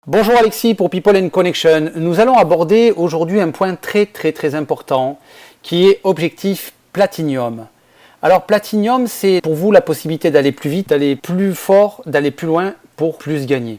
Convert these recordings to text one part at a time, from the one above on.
Bonjour Alexis pour People & Connection. Nous allons aborder aujourd'hui un point très important qui est objectif Platinum. Alors Platinum, c'est pour vous la possibilité d'aller plus vite, d'aller plus fort, d'aller plus loin pour plus gagner.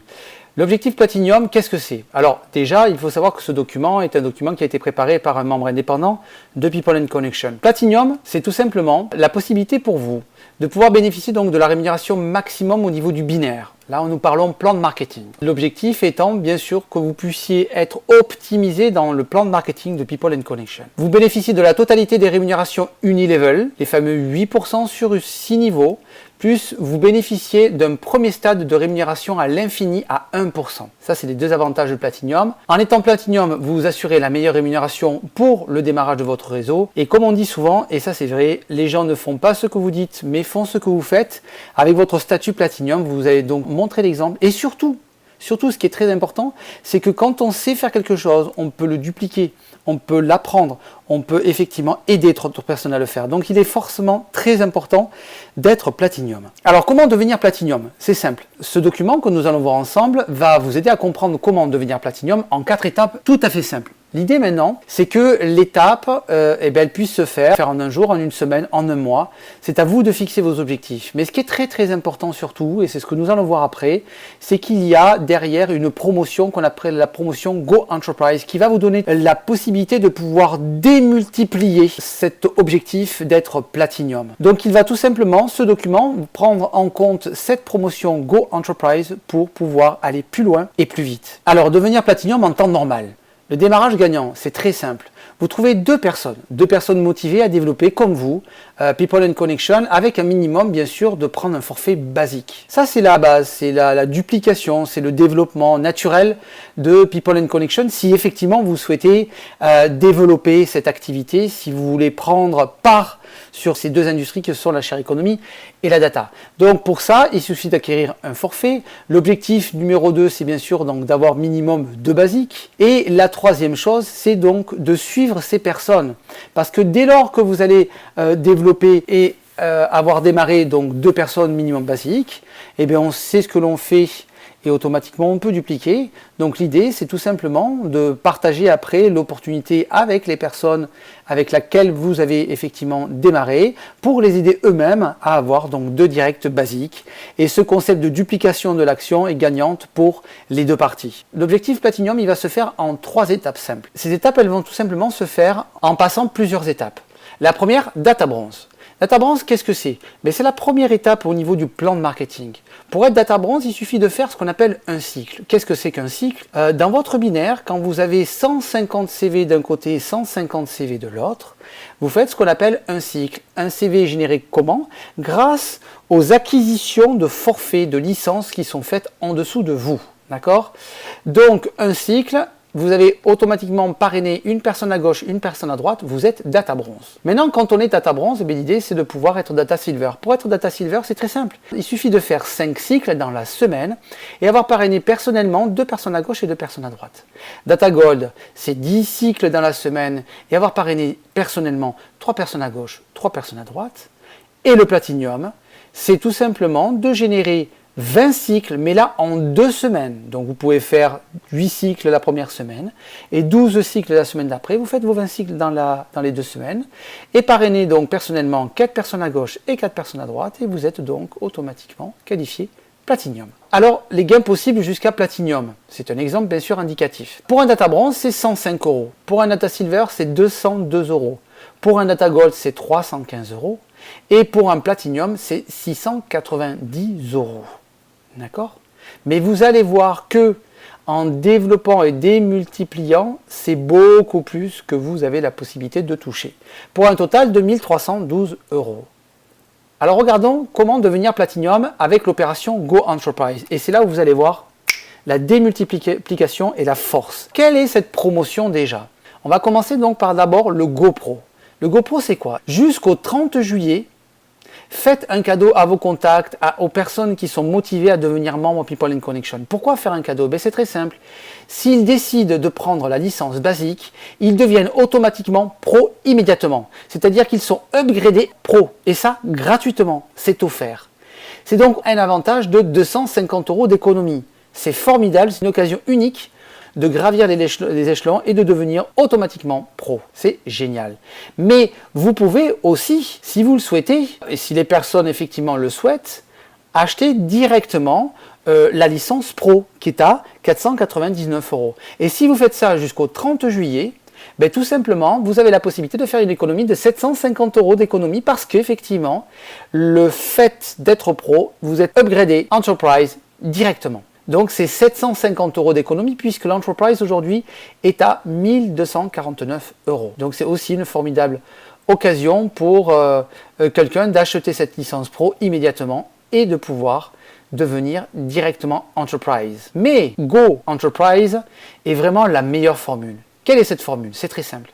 L'objectif Platinum, qu'est-ce que c'est? Alors déjà, il faut savoir que ce document est un document qui a été préparé par un membre indépendant de People & Connection. Platinum, c'est tout simplement la possibilité pour vous de pouvoir bénéficier donc de la rémunération maximum au niveau du binaire. Là, nous parlons plan de marketing. L'objectif étant, bien sûr, que vous puissiez être optimisé dans le plan de marketing de People & Connection. Vous bénéficiez de la totalité des rémunérations unilevel, les fameux 8% sur 6 niveaux, plus vous bénéficiez d'un premier stade de rémunération à l'infini à 1%. Ça, c'est les deux avantages de Platinum. En étant Platinum, vous vous assurez la meilleure rémunération pour le démarrage de votre réseau. Et comme on dit souvent, et ça c'est vrai, les gens ne font pas ce que vous dites, mais font ce que vous faites. Avec votre statut Platinum, vous allez donc montrer l'exemple. Et surtout, ce qui est très important, c'est que quand on sait faire quelque chose, on peut le dupliquer, on peut l'apprendre, on peut effectivement aider d'autres personnes à le faire. Donc il est forcément très important d'être Platinum. Alors comment devenir Platinum? C'est simple. Ce document que nous allons voir ensemble va vous aider à comprendre comment devenir Platinum en 4 étapes tout à fait simples. L'idée maintenant, c'est que l'étape, elle puisse se faire en un jour, en une semaine, en un mois. C'est à vous de fixer vos objectifs. Mais ce qui est très important surtout, et c'est ce que nous allons voir après, c'est qu'il y a derrière une promotion qu'on appelle la promotion Go Enterprise qui va vous donner la possibilité de pouvoir démultiplier cet objectif d'être Platinum. Donc il va tout simplement, ce document, prendre en compte cette promotion Go Enterprise pour pouvoir aller plus loin et plus vite. Alors devenir Platinum en temps normal. Le démarrage gagnant, c'est très simple. Vous trouvez deux personnes motivées à développer comme vous, People & Connection, avec un minimum bien sûr de prendre un forfait basique. Ça c'est la base, c'est la duplication, c'est le développement naturel de People & Connection si effectivement vous souhaitez développer cette activité, si vous voulez prendre part sur ces deux industries que sont la share economy et la data. Donc pour ça, il suffit d'acquérir un forfait. L'objectif numéro 2, c'est bien sûr donc d'avoir minimum 2 basiques. Et la troisième chose, c'est donc de suivre ces personnes. Parce que dès lors que vous allez développer et avoir démarré donc 2 personnes minimum basiques, eh bien on sait ce que l'on fait et automatiquement on peut dupliquer. Donc l'idée c'est tout simplement de partager après l'opportunité avec les personnes avec lesquelles vous avez effectivement démarré pour les aider eux-mêmes à avoir donc 2 directs basiques. Et ce concept de duplication de l'action est gagnante pour les deux parties. L'objectif Platinum, il va se faire en 3 étapes simples. Ces étapes, elles vont tout simplement se faire en passant plusieurs étapes. La première, Data Bronze. Data Bronze, qu'est-ce que c'est? C'est la première étape au niveau du plan de marketing. Pour être Data Bronze, il suffit de faire ce qu'on appelle un cycle. Qu'est-ce que c'est qu'un cycle? Dans votre binaire, quand vous avez 150 CV d'un côté et 150 CV de l'autre, vous faites ce qu'on appelle un cycle. Un CV est généré comment? Grâce aux acquisitions de forfaits, de licences qui sont faites en dessous de vous. D'accord? Donc, un cycle, vous avez automatiquement parrainé une personne à gauche, une personne à droite, vous êtes Data Bronze. Maintenant, quand on est Data Bronze, l'idée c'est de pouvoir être Data Silver. Pour être Data Silver, c'est très simple. Il suffit de faire 5 cycles dans la semaine et avoir parrainé personnellement 2 personnes à gauche et 2 personnes à droite. Data Gold, c'est 10 cycles dans la semaine et avoir parrainé personnellement 3 personnes à gauche, 3 personnes à droite. Et le Platinum, c'est tout simplement de générer 20 cycles, mais là en 2 semaines. Donc vous pouvez faire 8 cycles la première semaine et 12 cycles la semaine d'après. Vous faites vos 20 cycles dans les 2 semaines et parrainez donc personnellement 4 personnes à gauche et 4 personnes à droite et vous êtes donc automatiquement qualifié Platinum. Alors les gains possibles jusqu'à Platinum, c'est un exemple bien sûr indicatif. Pour un Data Bronze, c'est 105 €. Pour un Data Silver, c'est 202 €. Pour un Data Gold, c'est 315 €. Et pour un Platinum, c'est 690 €. D'accord? Mais vous allez voir que en développant et démultipliant, c'est beaucoup plus que vous avez la possibilité de toucher. Pour un total de 1312 €. Alors regardons comment devenir Platinum avec l'opération Go Enterprise. Et c'est là où vous allez voir la démultiplication et la force. Quelle est cette promotion déjà? On va commencer donc par d'abord le GoPro. Le GoPro c'est quoi? Jusqu'au 30 juillet, faites un cadeau à vos contacts, aux personnes qui sont motivées à devenir membres People & Connection. Pourquoi faire un cadeau? C'est très simple. S'ils décident de prendre la licence basique, ils deviennent automatiquement pro immédiatement. C'est-à-dire qu'ils sont upgradés pro. Et ça, gratuitement. C'est offert. C'est donc un avantage de 250 € d'économie. C'est formidable, c'est une occasion unique de gravir les échelons et de devenir automatiquement pro. C'est génial. Mais vous pouvez aussi, si vous le souhaitez, et si les personnes effectivement le souhaitent, acheter directement la licence pro qui est à 499 €. Et si vous faites ça jusqu'au 30 juillet, ben, tout simplement, vous avez la possibilité de faire une économie de 750 € d'économie parce qu'effectivement, le fait d'être pro, vous êtes upgradé Enterprise directement. Donc c'est 750 € d'économie puisque l'Enterprise aujourd'hui est à 1249 €. Donc c'est aussi une formidable occasion pour quelqu'un d'acheter cette licence pro immédiatement et de pouvoir devenir directement Enterprise. Mais Go Enterprise est vraiment la meilleure formule. Quelle est cette formule? C'est très simple.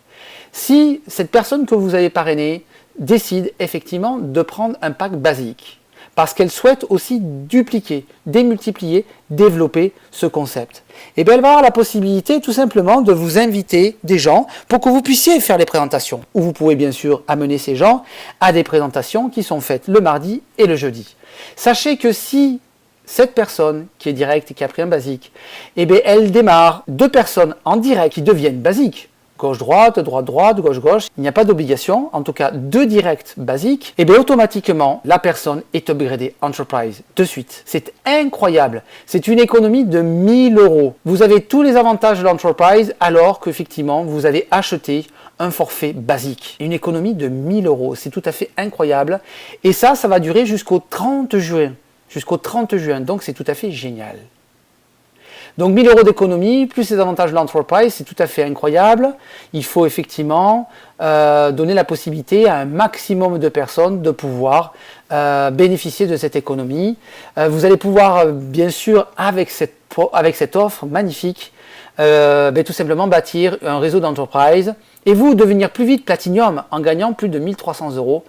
Si cette personne que vous avez parrainée décide effectivement de prendre un pack basique, parce qu'elle souhaite aussi dupliquer, démultiplier, développer ce concept, et bien elle va avoir la possibilité tout simplement de vous inviter des gens pour que vous puissiez faire les présentations. Ou vous pouvez bien sûr amener ces gens à des présentations qui sont faites le mardi et le jeudi. Sachez que si cette personne qui est directe et qui a pris un basique, eh bien, elle démarre 2 personnes en direct qui deviennent basiques. Gauche-droite, droite-droite, gauche-gauche. Il n'y a pas d'obligation. En tout cas, 2 directs basiques. Et bien, automatiquement, la personne est upgradée Enterprise de suite. C'est incroyable. C'est une économie de 1000 €. Vous avez tous les avantages de l'Enterprise alors qu'effectivement, vous avez acheté un forfait basique. Une économie de 1000 €. C'est tout à fait incroyable. Et ça va durer jusqu'au 30 juin. Jusqu'au 30 juin, donc c'est tout à fait génial. Donc 1000 € d'économie, plus les avantages de l'Enterprise, c'est tout à fait incroyable. Il faut effectivement donner la possibilité à un maximum de personnes de pouvoir bénéficier de cette économie. Vous allez pouvoir, bien sûr, avec cette offre magnifique, tout simplement bâtir un réseau d'Enterprise et vous devenir plus vite Platinum en gagnant plus de 1300 €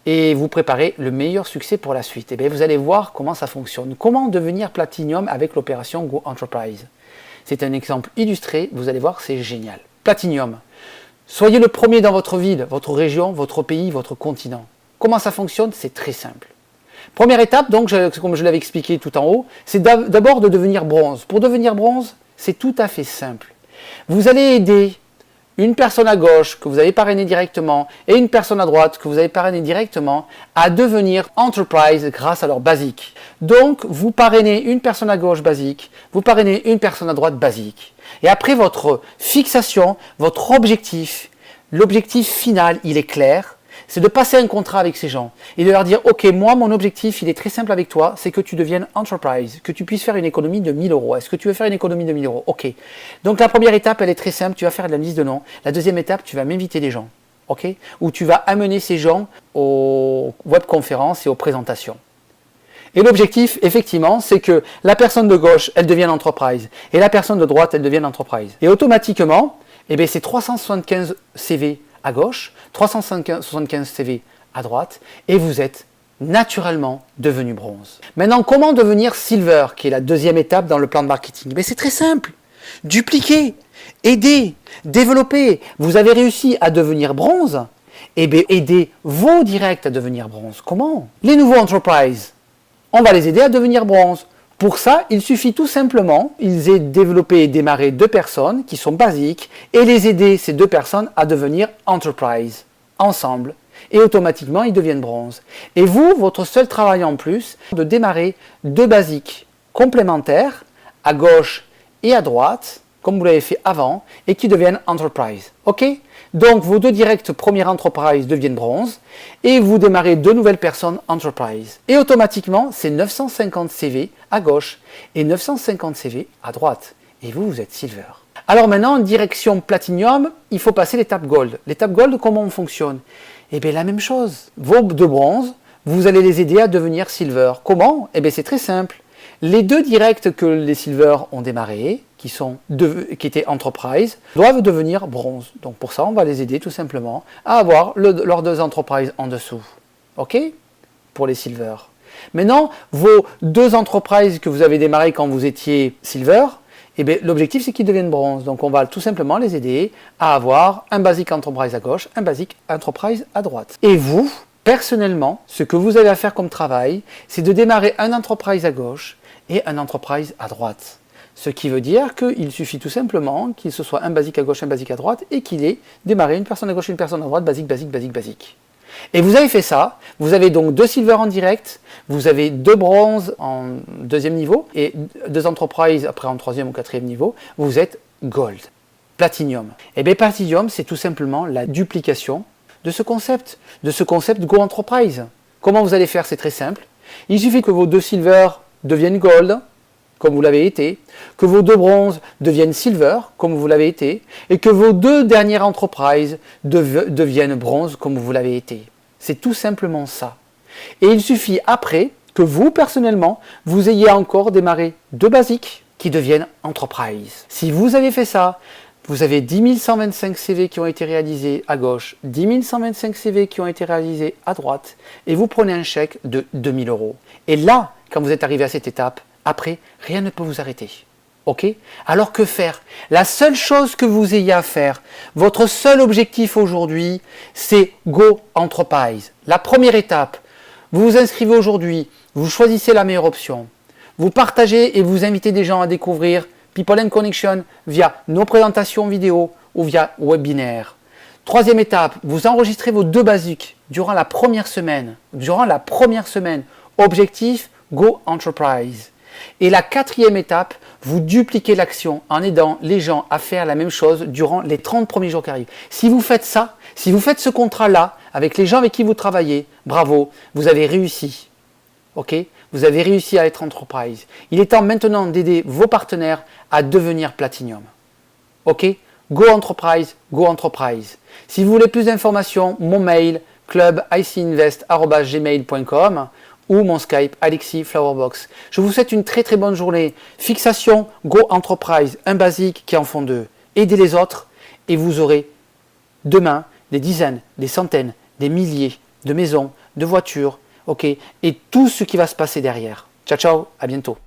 et vous préparez le meilleur succès pour la suite. Et bien, vous allez voir comment ça fonctionne. Comment devenir Platinum avec l'opération Go Enterprise. C'est un exemple illustré, vous allez voir, c'est génial. Platinum. Soyez le premier dans votre ville, votre région, votre pays, votre continent. Comment ça fonctionne? C'est très simple. Première étape, donc, comme je l'avais expliqué tout en haut, c'est d'abord de devenir bronze. Pour devenir bronze, c'est tout à fait simple. Vous allez aider une personne à gauche que vous avez parrainé directement et une personne à droite que vous avez parrainé directement à devenir Enterprise grâce à leur basique. Donc, vous parrainez une personne à gauche basique, vous parrainez une personne à droite basique. Et après votre fixation, votre objectif, l'objectif final, il est clair, c'est de passer un contrat avec ces gens et de leur dire « Ok, moi, mon objectif, il est très simple avec toi, c'est que tu deviennes Enterprise, que tu puisses faire une économie de 1000 €. Est-ce que tu veux faire une économie de 1000 €? Ok. Donc, la première étape, elle est très simple, tu vas faire de la liste de noms. La deuxième étape, tu vas m'inviter des gens, ok? Ou tu vas amener ces gens aux webconférences et aux présentations. Et l'objectif, effectivement, c'est que la personne de gauche, elle devienne Enterprise et la personne de droite, elle devienne Enterprise. Et automatiquement, eh bien, c'est 375 CV à gauche, 375 CV à droite, et vous êtes naturellement devenu bronze. Maintenant, comment devenir silver, qui est la deuxième étape dans le plan de marketing? C'est très simple. Dupliquer, aider, développer. Vous avez réussi à devenir bronze, et bien aidez vos directs à devenir bronze. Comment? Les nouveaux Enterprise, on va les aider à devenir bronze. Pour ça, il suffit tout simplement, ils aient développé et démarré 2 personnes qui sont basiques et les aider, ces 2 personnes, à devenir Enterprise, ensemble. Et automatiquement, ils deviennent bronze. Et vous, votre seul travail en plus, de démarrer 2 basiques complémentaires, à gauche et à droite, comme vous l'avez fait avant, et qui deviennent Enterprise. Ok? Donc, vos 2 directs première Enterprise deviennent bronze, et vous démarrez 2 nouvelles personnes Enterprise. Et automatiquement, c'est 950 CV à gauche et 950 CV à droite. Et vous, vous êtes Silver. Alors maintenant, en direction Platinum, il faut passer l'étape Gold. L'étape Gold, comment on fonctionne? Eh bien, la même chose. Vos 2 bronzes, vous allez les aider à devenir Silver. Comment? Eh bien, c'est très simple. Les 2 directs que les Silver ont démarré, qui étaient Enterprise, doivent devenir bronze. Donc pour ça, on va les aider tout simplement à avoir leurs 2 Enterprise en dessous. Ok? Pour les Silver. Maintenant, vos 2 Enterprise que vous avez démarré quand vous étiez Silver, eh bien, l'objectif c'est qu'ils deviennent bronze. Donc on va tout simplement les aider à avoir un basique Enterprise à gauche, un basique Enterprise à droite. Et vous, personnellement, ce que vous avez à faire comme travail, c'est de démarrer un Enterprise à gauche et un enterprise à droite. Ce qui veut dire qu'il suffit tout simplement qu'il se soit un basique à gauche, un basique à droite, et qu'il ait démarré une personne à gauche et une personne à droite, basique, basique, basique, basique. Et vous avez fait ça, vous avez donc 2 silver en direct, vous avez 2 bronzes en 2e niveau, et 2 enterprise après en 3e ou 4e niveau, vous êtes gold. Platinum. Et bien Platinum, c'est tout simplement la duplication de ce concept Go Enterprise. Comment vous allez faire? C'est très simple. Il suffit que vos 2 silver deviennent gold, comme vous l'avez été, que vos 2 bronzes deviennent silver, comme vous l'avez été, et que vos 2 dernières enterprises deviennent bronze, comme vous l'avez été. C'est tout simplement ça. Et il suffit après que vous, personnellement, vous ayez encore démarré 2 basiques qui deviennent enterprise. Si vous avez fait ça, vous avez 10 125 CV qui ont été réalisés à gauche, 10 125 CV qui ont été réalisés à droite, et vous prenez un chèque de 2000 €. Et là, quand vous êtes arrivé à cette étape, après, rien ne peut vous arrêter. Ok? Alors que faire? La seule chose que vous ayez à faire, votre seul objectif aujourd'hui, c'est Go Enterprise. La première étape, vous vous inscrivez aujourd'hui, vous choisissez la meilleure option, vous partagez et vous invitez des gens à découvrir People and Connection via nos présentations vidéo ou via webinaire. 3e étape, vous enregistrez vos 2 basiques durant la première semaine. Objectif Go Enterprise. Et la 4e étape, vous dupliquez l'action en aidant les gens à faire la même chose durant les 30 premiers jours qui arrivent. Si vous faites ça, si vous faites ce contrat-là avec les gens avec qui vous travaillez, bravo, vous avez réussi. Ok? Vous avez réussi à être enterprise. Il est temps maintenant d'aider vos partenaires à devenir Platinum. Ok? Go Enterprise, Go Enterprise. Si vous voulez plus d'informations, mon mail clubicinvest@gmail.com ou mon Skype Alexis Flowerbox. Je vous souhaite une très très bonne journée. Fixation Go Enterprise, un basique qui en font 2. Aidez les autres et vous aurez demain des dizaines, des centaines, des milliers de maisons, de voitures, ok, et tout ce qui va se passer derrière. Ciao ciao, à bientôt.